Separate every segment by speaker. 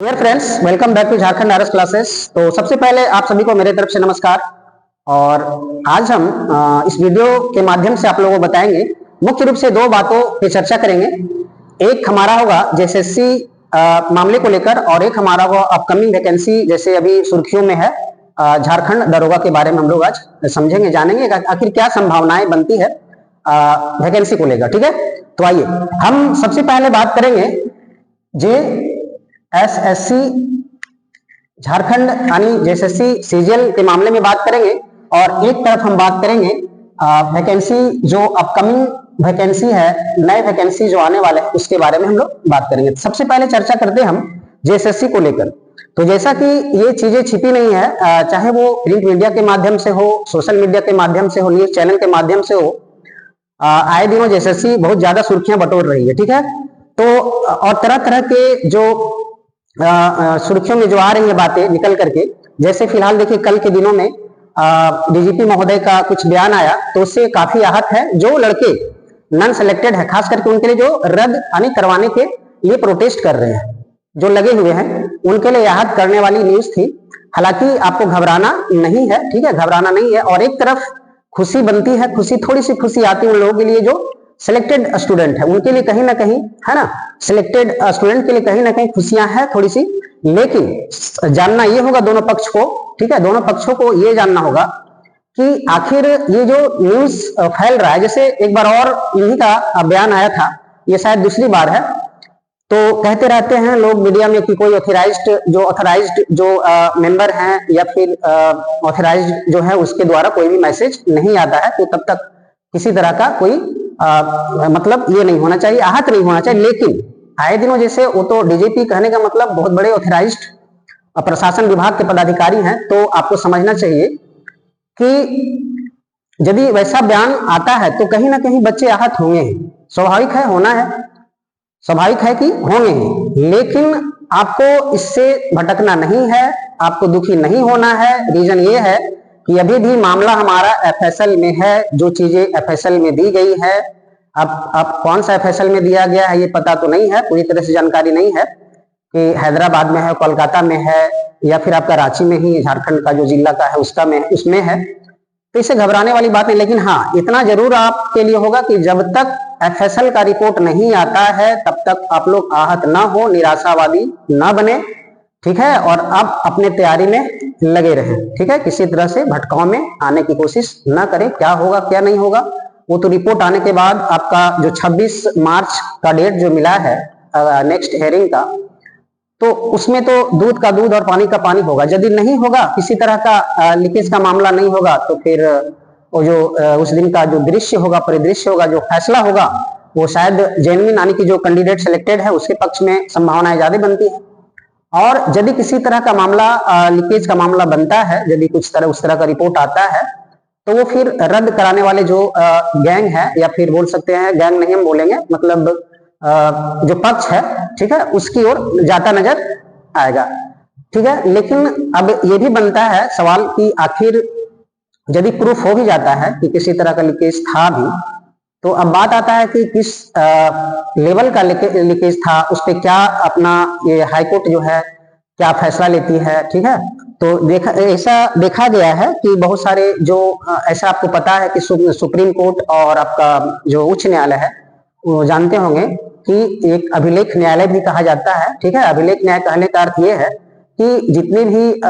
Speaker 1: Dear friends, welcome back to Jharkhand RS classes. तो सबसे पहले आप सभी को मेरे तरफ से नमस्कार। और आज हम इस वीडियो के माध्यम से आप लोगों को बताएंगे, मुख्य रूप से दो बातों पे चर्चा करेंगे। एक हमारा होगा जेएसएससी मामले को लेकर, और एक हमारा होगा अपकमिंग वैकेंसी, जैसे अभी सुर्खियों में है झारखंड दरोगा के बारे में हम लोग आज समझेंगे, जानेंगे आखिर क्या संभावनाएं बनती है वैकेंसी को लेकर। ठीक है, तो आइए हम सबसे पहले बात करेंगे जेएसएससी झारखंड यानी जेएसएससी सीजीएल के मामले में बात करेंगे, और एक तरफ हम बात करेंगे वैकेंसी जो अपकमिंग वैकेंसी है, नए वैकेंसी जो आने वाले हैं उसके बारे में हम लोग बात करेंगे। सबसे पहले चर्चा करते हैं हम जेएसएससी को लेकर। तो जैसा कि ये चीजें छिपी नहीं है, चाहे वो प्रिंट मीडिया के माध्यम से हो, सोशल मीडिया के माध्यम से हो, न्यूज चैनल के माध्यम से हो, आए दिनों जेएसएससी बहुत ज्यादा सुर्खियां बटोर रही है। ठीक है, तो और तरह तरह के जो सुर्खियों में जो आ रही है बातें निकल करके, जैसे फिलहाल देखिए कल के दिनों में डीजीपी महोदय का कुछ बयान आया, तो उससे काफी आहत है। जो लड़के नॉन सिलेक्टेड है, खास करके उनके लिए जो रद्द यानी करवाने के लिए प्रोटेस्ट कर रहे हैं, जो लगे हुए हैं, उनके लिए आहत करने वाली न्यूज थी। हालांकि आपको घबराना नहीं है, ठीक है, घबराना नहीं है। और एक तरफ खुशी बनती है, खुशी, थोड़ी सी खुशी आती है उन लोगों के लिए जो सिलेक्टेड स्टूडेंट है, उनके लिए कहीं ना कहीं, है ना, सिलेक्टेड स्टूडेंट के लिए कहीं ना कहीं खुशियां हैं थोड़ी सी। लेकिन जानना ये होगा दोनों पक्ष को, ठीक है, दोनों पक्षों को ये जानना होगा कि आखिर ये जो न्यूज फैल रहा है, जैसे एक बार और इन्हीं का बयान आया था, ये शायद दूसरी बार है। तो कहते रहते हैं लोग मीडिया में कि कोई ऑथराइज्ड जो मेंबर हैं या फिर ऑथराइज्ड जो है उसके द्वारा कोई भी मैसेज नहीं आता है, तो तब तक किसी तरह का कोई मतलब ये नहीं होना चाहिए, आहत नहीं होना चाहिए। लेकिन आए दिनों जैसे वो तो डीजीपी कहने का मतलब बहुत बड़े ऑथराइज्ड प्रशासन विभाग के पदाधिकारी हैं, तो आपको समझना चाहिए कि यदि वैसा बयान आता है तो कहीं ना कहीं बच्चे आहत होंगे ही, स्वाभाविक है, होना है, स्वाभाविक है कि होंगे ही। लेकिन आपको इससे भटकना नहीं है, आपको दुखी नहीं होना है। रीजन ये है कि अभी भी मामला हमारा एफएसएल में है, जो चीजें एफएसएल में दी गई है। अब कौन सा एफएसएल में दिया गया है ये पता तो नहीं है, पूरी तरह से जानकारी नहीं है कि हैदराबाद में है, कोलकाता में है, या फिर आपका रांची में ही झारखंड का जो जिला का है उसमें है। तो इससे घबराने वाली बात नहीं। लेकिन हाँ, इतना जरूर आपके लिए होगा कि जब तक एफएसएल का रिपोर्ट नहीं आता है तब तक आप लोग आहत ना हो, निराशावादी ना बने, ठीक है, और आप अपने तैयारी में लगे रहें। ठीक है, किसी तरह से भटकाव में आने की कोशिश ना करें। क्या होगा क्या नहीं होगा वो तो रिपोर्ट आने के बाद, आपका जो 26 मार्च का डेट जो मिला है नेक्स्ट हियरिंग का, तो उसमें तो दूध का दूध और पानी का पानी होगा। यदि नहीं होगा, किसी तरह का लीकेज का मामला नहीं होगा, तो फिर वो जो उस दिन का जो दृश्य होगा, परिदृश्य होगा, जो फैसला होगा, वो शायद जेन्युइन यानी कि जो कैंडिडेट सिलेक्टेड है उसके पक्ष में संभावनाएं ज्यादा बनती है। और यदि किसी तरह का मामला लीकेज का मामला बनता है, यदि उस तरह का रिपोर्ट आता है, तो वो फिर रद्द कराने वाले जो गैंग है, या फिर बोल सकते हैं गैंग नहीं हम बोलेंगे, मतलब जो पक्ष है, ठीक है, उसकी ओर जाता नजर आएगा। ठीक है, लेकिन अब ये भी बनता है सवाल कि आखिर यदि प्रूफ हो भी जाता है कि किसी तरह का लीकेज था भी, तो अब बात आता है कि किस लेवल का लीकेज था, उस पर क्या अपना ये हाईकोर्ट जो है क्या फैसला लेती है। ठीक है, तो ऐसा देखा गया है कि बहुत सारे जो ऐसा आपको पता है कि सुप्रीम कोर्ट और आपका जो उच्च न्यायालय है, वो जानते होंगे कि एक अभिलेख न्यायालय भी कहा जाता है। ठीक है, अभिलेख न्याय कहने का अर्थ ये है कि जितनी भी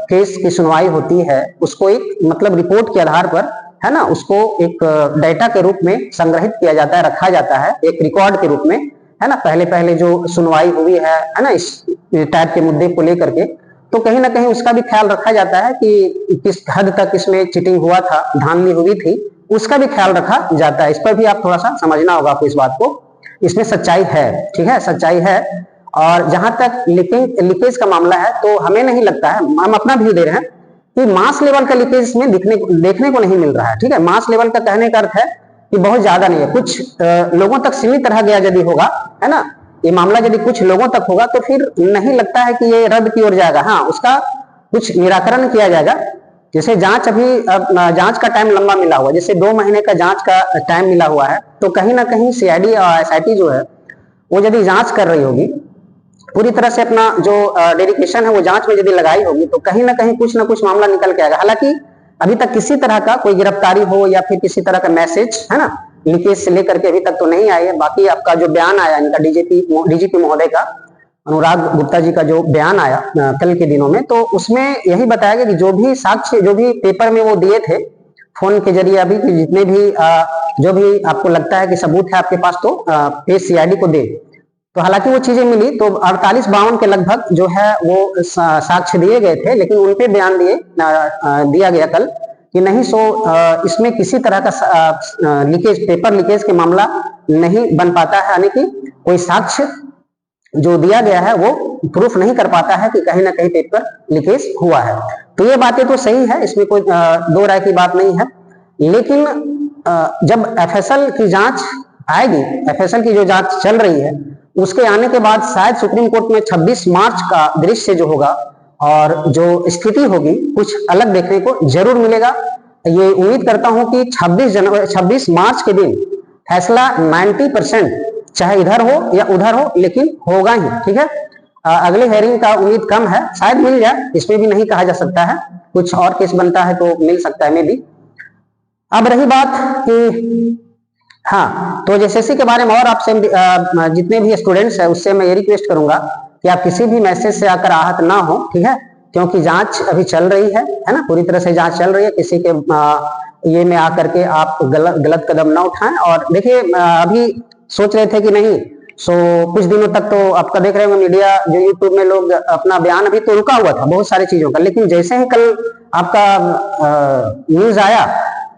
Speaker 1: केस की सुनवाई होती है उसको एक मतलब रिपोर्ट के आधार पर, है ना, उसको एक डेटा के रूप में संग्रहित किया जाता है, रखा जाता है एक रिकॉर्ड के रूप में, है ना। पहले जो सुनवाई हुई है ना, इस टाइप के मुद्दे को लेकर के, तो कहीं ना कहीं उसका भी ख्याल रखा जाता है कि किस हद तक इसमें चीटिंग हुआ था, धांधली हुई थी, उसका भी ख्याल रखा जाता है। इस पर भी आप थोड़ा सा समझना होगा आपको इस बात को, इसमें सच्चाई है। ठीक है, सच्चाई है। और जहां तक लीकेज का मामला है, तो हमें नहीं लगता है, हम अपना व्यू दे रहे हैं कि मास लेवल का लीकेज इसमें देखने को नहीं मिल रहा है। ठीक है, मास लेवल का कहने का अर्थ है कि बहुत ज्यादा नहीं है, कुछ लोगों तक सीमित रह गया यदि होगा, है ना, ये मामला यदि कुछ लोगों तक होगा, तो फिर नहीं लगता है कि ये रद्द की ओर जाएगा। हाँ, उसका कुछ निराकरण किया जाएगा। जैसे जांच, अभी जांच का टाइम लंबा मिला हुआ है, जैसे 2 महीने का जांच का टाइम मिला हुआ है, तो कहीं ना कहीं सीआईडी और एसआईटी जो है वो यदि जांच कर रही होगी पूरी तरह से अपना जो डेडिकेशन है वो जांच में यदि लगाई होगी तो कहीं ना कहीं कुछ ना कुछ मामला निकल के आएगा। हालांकि अभी तक किसी तरह का कोई गिरफ्तारी हो या फिर किसी तरह का मैसेज है ना लीकेज से लेकर के अभी तक तो नहीं आई है। बाकी आपका जो बयान आया इनका डीजीपी महोदय का, अनुराग गुप्ता जी का जो बयान आया कल के दिनों में, तो उसमें यही बताया गया कि जो भी साक्ष्य जो भी पेपर में वो दिए थे फोन के जरिए, अभी जितने भी जो भी आपको लगता है कि सबूत है आपके पास तो पेश सीआईडी को दे। तो हालांकि वो चीजें मिली तो 48-52 के लगभग जो है वो साक्ष्य दिए गए थे, लेकिन उन पे बयान दिया गया कल कि नहीं सो इसमें किसी तरह का लीकेज, पेपर लीकेज के मामला नहीं बन पाता है, यानी कि कोई साक्ष्य जो दिया गया है वो प्रूफ नहीं कर पाता है कि कहीं ना कहीं पेपर लीकेज हुआ है। तो ये बातें तो सही है, इसमें कोई दो राय की बात नहीं है। लेकिन जब एफएसएल की जांच आएगी, एफएसएल की जो जांच चल रही है उसके आने के बाद शायद सुप्रीम कोर्ट में 26 मार्च का दृश्य जो होगा और जो स्थिति होगी कुछ अलग देखने को जरूर मिलेगा। ये उम्मीद करता हूं कि 26 मार्च के दिन फैसला 90% चाहे इधर हो या उधर हो लेकिन होगा ही, ठीक है। अगले हेयरिंग का उम्मीद कम है, शायद मिल जाए, इसमें भी नहीं कहा जा सकता है, कुछ और केस बनता है तो मिल सकता है मे भी। अब रही बात कि हाँ, तो जेएसएससी के बारे में और आपसे जितने भी स्टूडेंट्स हैं उससे मैं ये रिक्वेस्ट करूंगा कि आप किसी भी मैसेज से आकर आहत ना हो, ठीक है, क्योंकि जांच अभी चल रही है ना, पूरी तरह से जांच चल रही है। किसी के ये में आकर के आप गलत कदम ना उठाएं। और देखिए अभी सोच रहे थे कि नहीं सो कुछ दिनों तक तो आपका देख रहे होंगे मीडिया जो यूट्यूब में लोग अपना बयान अभी तो रुका हुआ था बहुत सारी चीजों का, लेकिन जैसे ही कल आपका न्यूज आया,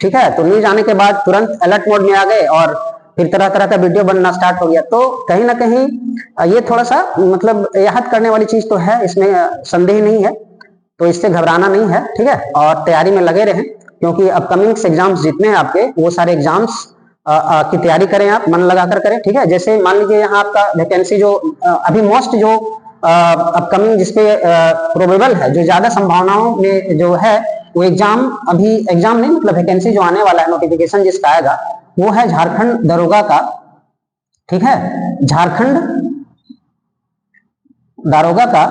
Speaker 1: ठीक है, तो न्यूज आने के बाद तुरंत अलर्ट मोड में आ गए और फिर तरह तरह का वीडियो बनना स्टार्ट हो गया। तो कहीं ना कहीं ये थोड़ा सा मतलब याहत करने वाली चीज तो है, इसमें संदेह नहीं है, तो इससे घबराना नहीं है, ठीक है, और तैयारी में लगे रहें क्योंकि अपकमिंग एग्जाम्स जितने हैं आपके वो सारे एग्जाम्स की तैयारी करें, आप मन लगाकर करें, ठीक है। जैसे मान लीजिए यहाँ आपका वैकेंसी जो अभी मोस्ट जो अपकमिंग जिसपे प्रोबेबल है, जो ज्यादा संभावनाओं में जो है वो एग्जाम, अभी एग्जाम नहीं मतलब वैकेंसी जो आने वाला है, नोटिफिकेशन जिसका आएगा वो है झारखंड दरोगा का, ठीक है, झारखंड दारोगा का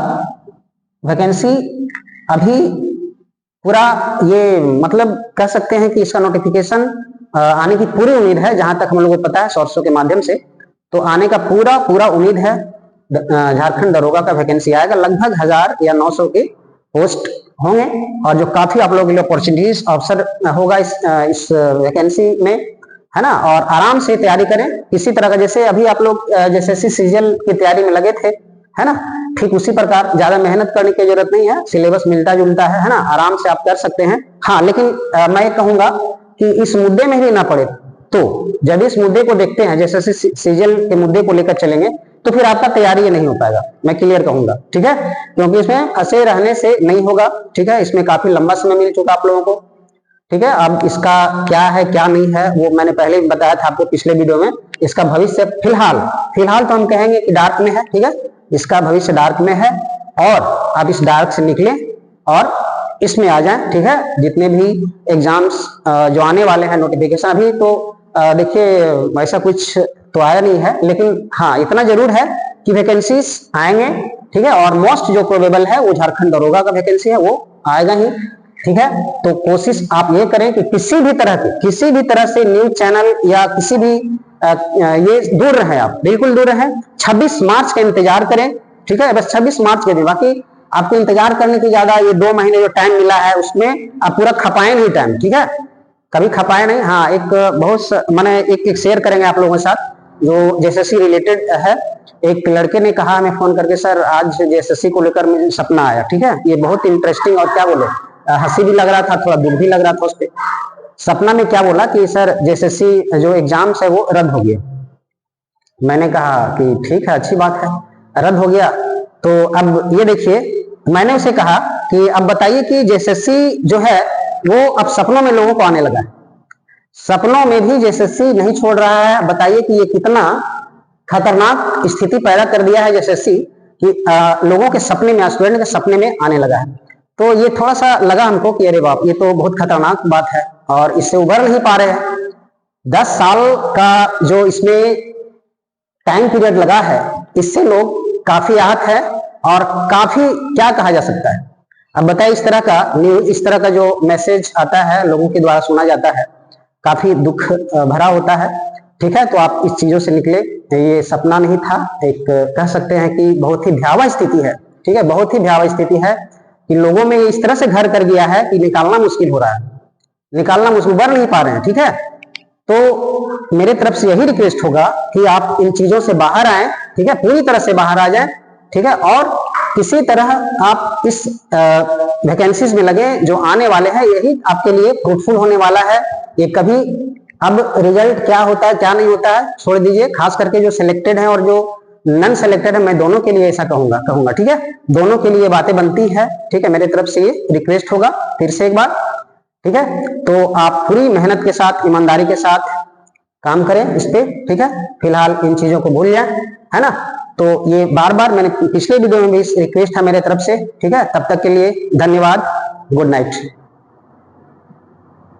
Speaker 1: वैकेंसी अभी पूरा ये मतलब कह सकते हैं कि इसका नोटिफिकेशन आने की पूरी उम्मीद है, जहां तक हम लोगों को पता है सोर्सों के माध्यम से, तो आने का पूरा उम्मीद है। झारखंड दरोगा का वैकेंसी आएगा, लगभग 1000 या 900 के पोस्ट होंगे और जो काफी आप लोगों के लिए अपॉर्चुनिटीज अवसर होगा इस वैकेंसी में, है ना। और आराम से तैयारी करें, किसी तरह का जैसे अभी आप लोग जैसे सीजीएल की तैयारी में लगे थे, है ना, ठीक उसी प्रकार ज्यादा मेहनत करने की जरूरत नहीं है, सिलेबस मिलता जुलता है ना, आराम से आप कर सकते हैं। हाँ, लेकिन मैं कहूंगा कि इस मुद्दे में ही ना पड़े, तो जब इस मुद्दे को देखते हैं जैसे सीजीएल के मुद्दे को लेकर चलेंगे तो फिर आपका तैयारी नहीं हो पाएगा, मैं क्लियर कहूंगा, ठीक है, क्योंकि इसमें फंसे रहने से नहीं होगा, ठीक है। इसमें काफी लंबा समय मिल चुका आप लोगों को, ठीक है। अब इसका क्या है क्या नहीं है वो मैंने पहले भी बताया था आपको पिछले वीडियो में। इसका भविष्य फिलहाल तो हम कहेंगे कि डार्क में है, ठीक है, इसका भविष्य डार्क में है और आप इस डार्क से निकलें और इसमें आ जाएं, ठीक है। जितने भी एग्जाम्स जो आने वाले हैं नोटिफिकेशन, अभी तो देखिए ऐसा कुछ तो आया नहीं है, लेकिन हाँ इतना जरूर है कि वैकेंसीज आएंगे, ठीक है, और मोस्ट जो प्रोबेबल है वो झारखंड दरोगा का वैकेंसी है, वो आएगा ही, ठीक है। तो कोशिश आप ये करें कि किसी भी तरह से न्यूज चैनल या किसी भी ये दूर रहें, आप बिल्कुल दूर रहें। 26 मार्च का इंतजार करें, ठीक है, बस 26 मार्च के दिन, बाकी आपको इंतजार करने की ज्यादा ये 2 महीने जो टाइम मिला है उसमें आप पूरा खपाए नहीं टाइम, ठीक है, कभी खपाए नहीं। हाँ, एक बहुत मैंने एक शेयर करेंगे आप लोगों के साथ जो जेएसएससी रिलेटेड है। एक लड़के ने कहा हमें फोन करके, सर आज जेएसएससी को लेकर मुझे सपना आया, ठीक है, ये बहुत इंटरेस्टिंग और क्या बोले हंसी भी लग रहा था, थोड़ा दुख भी लग रहा था उस पर। सपना में क्या बोला कि सर जेएसएससी जो एग्जाम्स है वो रद्द हो गया। मैंने कहा कि ठीक है, अच्छी बात है, रद्द हो गया तो अब ये देखिए, मैंने उसे कहा कि अब बताइए कि जेएसएससी जो है वो अब सपनों में लोगों को आने लगा है, सपनों में भी जेएसएससी नहीं छोड़ रहा है। बताइए कि ये कितना खतरनाक स्थिति पैदा कर दिया है जेएसएससी कि लोगों के सपने में, स्टूडेंट के सपने में आने लगा है। तो ये थोड़ा सा लगा हमको कि अरे बाप, ये तो बहुत खतरनाक बात है और इससे उभर नहीं पा रहे हैं। 10 साल का जो इसमें टाइम पीरियड लगा है, इससे लोग काफी आहत है और काफी क्या कहा जा सकता है। अब बताइए, इस तरह का न्यूज, इस तरह का जो मैसेज आता है लोगों के द्वारा सुना जाता है, काफी दुख भरा होता है। ठीक है, तो आप इस चीजों से निकले, ये सपना नहीं था, एक कह सकते हैं कि बहुत ही भयावह स्थिति है। ठीक है, बहुत ही भयावह स्थिति है कि लोगों में इस तरह से घर कर गया है कि निकालना मुश्किल हो रहा है, निकालना मुश्किल, उबर नहीं पा रहे हैं। ठीक है, तो मेरे तरफ से यही रिक्वेस्ट होगा कि आप इन चीजों से बाहर आए। ठीक है, पूरी तरह से बाहर आ जाए। ठीक है, और किसी तरह आप इस वैकेंसीज में लगे जो आने वाले हैं, यही आपके लिए फ्रूटफुल होने वाला है। ये कभी, अब रिजल्ट क्या होता है क्या नहीं होता है छोड़ दीजिए, खास करके जो सिलेक्टेड है और जो नॉन सिलेक्टेड है, मैं दोनों के लिए ऐसा कहूंगा। ठीक है, दोनों के लिए बातें बनती है। ठीक है, मेरे तरफ से ये रिक्वेस्ट होगा फिर से एक बार। ठीक है, तो आप पूरी मेहनत के साथ, ईमानदारी के साथ काम करें इस पे। ठीक है, फिलहाल इन चीजों को भूल जाए, है ना। तो ये बार बार मैंने पिछले वीडियो में भी रिक्वेस्ट है मेरे तरफ से। ठीक है, तब तक के लिए धन्यवाद, गुड नाइट।